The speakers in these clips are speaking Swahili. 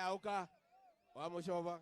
Aya uka wa Muchova.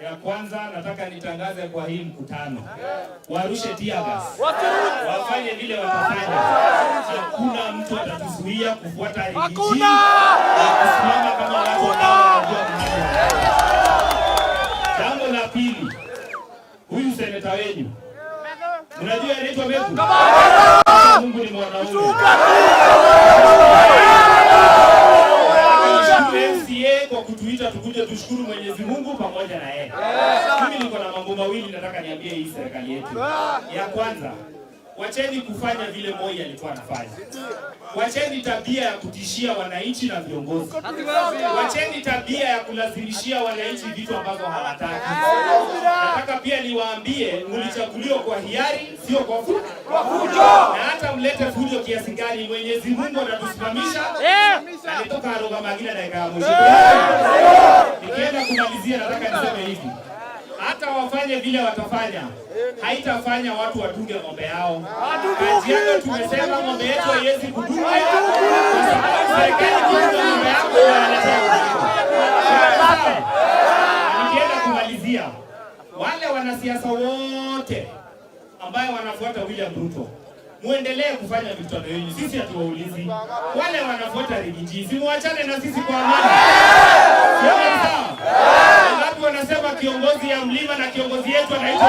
Ya kwanza nataka nitangaze kwa hii mkutano. Warushe tear gas. Wafanye vile watafanya. Hakuna mtu atatuzuia kufuata hili. Hakuna! Kusimama kama watu wanajua mahali. Jambo la pili. Huyu seneta wenu. Unajua anaitwa Metu? Mungu ni mwanaume. Kwa kutuita tukuje tushukuru Mwenyezi Mungu pamoja na yeye. Mimi niko na mambo mawili nataka niambie hii serikali yetu. Ya kwanza, wacheni kufanya vile Moi alikuwa anafanya. Wacheni tabia ya kutishia wananchi na viongozi. Wacheni tabia ya kulazimishia wananchi vitu ambavyo hawataki. Nataka pia niwaambie mlichaguliwa kwa hiari, sio kwa fujo. Na hata mlete fujo kiasi gani, Mwenyezi Mungu atatusimamisha. Na nitoka Aroga Magina dakika ya mwisho. Nikienda kumalizia nataka niseme hivi. Hata wafanye vile watafanya, haitafanya watu watunge ng'ombe yao. Kazi yao tumesema ng'ombe yetu haiwezi kudumu. Kwa sababu serikali kidogo ng'ombe yako wanaletea. Nikienda kumalizia, wale wanasiasa wote ambao wanafuata William Ruto, muendelee kufanya mikutano yenu. Sisi hatuwaulizi. Wale wanafuata Rigiji, muachane na sisi kwa amani. Sio sawa? Wanasema kiongozi ya mlima na kiongozi yetu anaitwa